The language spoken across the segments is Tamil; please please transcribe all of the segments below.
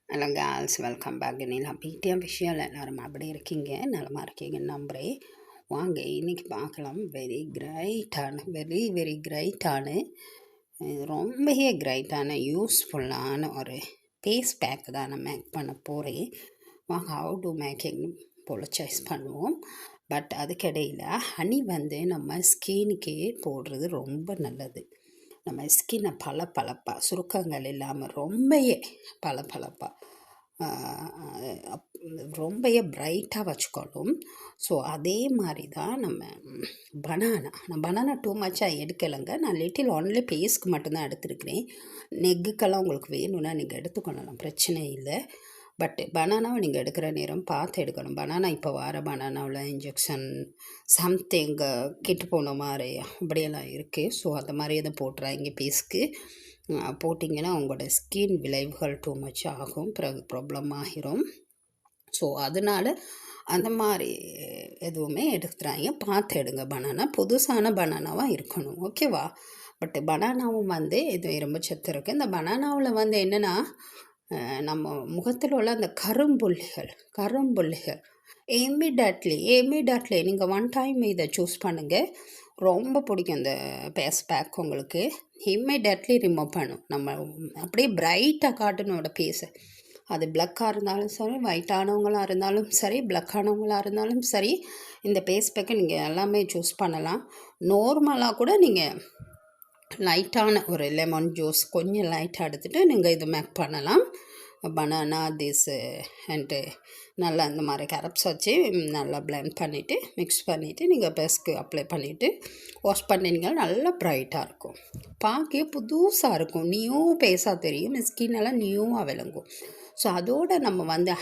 Hello girls, welcome back. நான் பிடிஎம் விஷயம் எல்லோரும் அப்படி இருக்கீங்க, நலமா இருக்கீங்கன்னு நம்புகிறேன். வாங்க இன்றைக்கி பார்க்கலாம். வெரி கிரைட்டான ரொம்பவே கிரைட்டான யூஸ்ஃபுல்லான ஒரு ஃபேஸ் பேக் தான் நான் மேக் பண்ண போகிறேன். வாங்க ஹவு டு மேக்கிங் சாய்ஸ் பண்ணுவோம். பட் அதுக்கிடையில் ஹனி நம்ம ஸ்கின்னுக்கே போடுறது ரொம்ப நல்லது. நம்ம ஸ்கின்னை பளபளப்பாக, சுருக்கங்கள் இல்லாமல் ரொம்பவே பளபளப்பாக, ரொம்பவே பிரைட்டாக வச்சுக்கணும். ஸோ அதே மாதிரி தான் நம்ம பனானா டூ மச்சாக எடுக்கலைங்க. நான் லிட்டில் ஒன்லி பேஸ்க்கு மட்டும்தான் எடுத்துருக்கிறேன். நெக்குக்கெல்லாம் உங்களுக்கு வேணும்னா நீங்கள் எடுத்துக்கொள்ளலாம், பிரச்சனை இல்லை. பட் பனானாவை நீங்கள் எடுக்கிற நேரம் பார்த்து எடுக்கணும். பனானா இப்போ வர பனானாவில் இன்ஜெக்ஷன் சம்திங் கெட்டு போன மாதிரி அப்படியெல்லாம் இருக்குது. ஸோ அந்த மாதிரி எதுவும் போட்டுறாங்க பேஸ்க்கு. போட்டிங்கன்னா உங்களோட ஸ்கின் விளைவுகள் டூ மச் ஆகும், பிறகு ப்ராப்ளம் ஆகிரும். ஸோ அதனால் அந்த மாதிரி எதுவுமே எடுத்துறாங்க, பார்த்து எடுங்க. பனானா புதுசான பனானாவாக இருக்கணும், ஓகேவா? பட் பனானாவும் இது ரொம்ப சத்து இருக்குது. இந்த பனானாவில் என்னென்னா, நம்ம முகத்தில் உள்ள அந்த கரும்புள்ளிகள் இமீடியட்லி நீங்கள் ஒன் டைம் இதை சூஸ் பண்ணுங்கள். ரொம்ப பிடிக்கும் இந்த ஃபேஸ் பேக் உங்களுக்கு. இமீடியட்லி ரிமூவ் பண்ணும். நம்ம அப்படியே பிரைட்டாக காட்டனோட ஃபேஸை. அது பிளக்காக இருந்தாலும் சரி, ஒயிட்டானவங்களாக இருந்தாலும் சரி, பிளக்கானவங்களாக இருந்தாலும் சரி, இந்த ஃபேஸ் பேக்கை நீங்கள் எல்லாமே சூஸ் பண்ணலாம். நார்மலாக கூட நீங்கள் லைட்டான ஒரு லெமன் ஜூஸ் கொஞ்சம் லைட்டாக எடுத்துகிட்டு நீங்கள் இது மேக் பண்ணலாம். பனானா அண்டு நல்லா இந்த மாதிரி கரப்ஸ் வச்சு நல்லா பிளெண்ட் பண்ணிவிட்டு மிக்ஸ் பண்ணிவிட்டு நீங்கள் ஃபேஸ்க்கு அப்ளை பண்ணிவிட்டு வாஷ் பண்ணிங்கன்னா நல்லா ப்ரைட்டாக இருக்கும். பார்க்க புதுசாக இருக்கும், நியூ ஃபேஸாக தெரியும், ஸ்கின்னெல்லாம் நியூவாக விளங்கும். ஸோ அதோடு நம்ம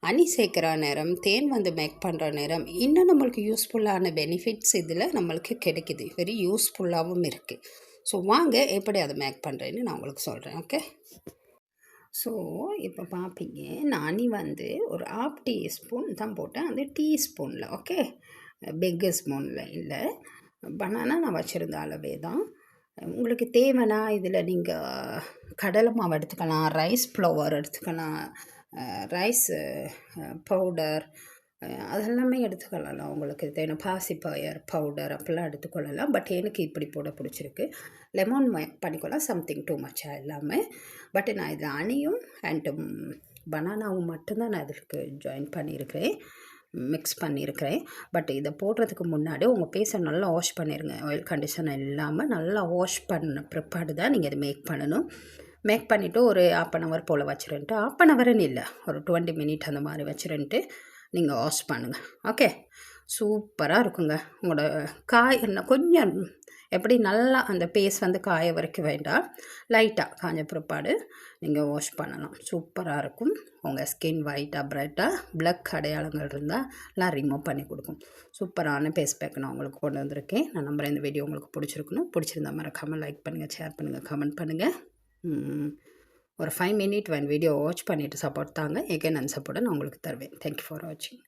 ஹனி சேர்க்குற நேரம், தேன் மேக் பண்ணுற நேரம் இன்னும் நம்மளுக்கு யூஸ்ஃபுல்லான பெனிஃபிட்ஸ் இதில் நம்மளுக்கு கிடைக்குது. வெரி யூஸ்ஃபுல்லாகவும் இருக்குது. ஸோ வாங்க எப்படி அதை மேக் பண்ணுறேன்னு நான் உங்களுக்கு சொல்கிறேன், ஓகே? ஸோ இப்போ பார்ப்பீங்க, நான் ஒரு 1/2 டீஸ்பூன் தான் போட்டேன், அது டீஸ்பூனில், ஓகே? பிக் ஸ்பூனில் இல்லை. பனானா நான் வச்சுருந்த அளவே தான். உங்களுக்கு தேவைன்னா இதில் நீங்கள் கடலை மாவு எடுத்துக்கலாம், ரைஸ் ஃப்ளவர் எடுத்துக்கலாம், ரைஸ் பவுடர் அதெல்லாமே எடுத்துக்கொள்ளலாம். உங்களுக்கு தேவை பாசிப்பயர் பவுடர் அப்படிலாம் எடுத்துக்கொள்ளலாம். பட் எனக்கு இப்படி போட பிடிச்சிருக்கு. லெமன் பண்ணிக்கொள்ளலாம், சம்திங் டூ மச்சாக இல்லாமல். பட் நான் இதில் ஹனியும் அண்டு பனானாவும் மட்டும்தான் நான் இதுக்கு ஜாயின் பண்ணியிருக்கிறேன், மிக்ஸ் பண்ணியிருக்கிறேன். பட் இதை போடுறதுக்கு முன்னாடி உங்கள் ஃபேஸை நல்லா வாஷ் பண்ணிடுங்க. ஆயில் கண்டிஷனர் இல்லாமல் நல்லா வாஷ் பண்ண ப்ரிப்பேர்டு தான் நீங்கள் இதை மேக் பண்ணணும். மேக் பண்ணிவிட்டு ஒரு 1/2 hour போல் வச்சுருன்ட்டு, 1/2 hourன்னு இல்லை, ஒரு 20 minutes அந்த மாதிரி வச்சுருன்ட்டு நீங்கள் வாஷ் பண்ணுங்கள், ஓகே? சூப்பராக இருக்குங்க. உங்களோட கொஞ்சம் எப்படி நல்லா அந்த பேஸ் காய வரைக்கும் வேண்டாம், லைட்டாக காஞ்ச பிற்பாடு நீங்கள் வாஷ் பண்ணலாம். சூப்பராக இருக்கும். உங்கள் ஸ்கின் ஒயிட்டாக பிரைட்டாக பிளக் அடையாளங்கள் இருந்தால் எல்லாம் ரிமூவ் பண்ணி கொடுக்கும். சூப்பரான ஃபேஸ் பேக் நான் உங்களுக்கு கொண்டு வந்திருக்கேன். நான் நம்புகிறேன் இந்த வீடியோ உங்களுக்கு பிடிச்சிருக்கணும். பிடிச்சிருந்தா மறக்காமல் லைக் பண்ணுங்கள், ஷேர் பண்ணுங்கள், கமெண்ட் பண்ணுங்கள். ஒரு 5 minutes வீடியோ வாட்ச் பண்ணிவிட்டு சப்போர்ட் தாங்க. எகைன் அந்த சப்போர்ட்டை நான் உங்களுக்கு தருவேன். தேங்க்யூ ஃபார் வாட்சிங்.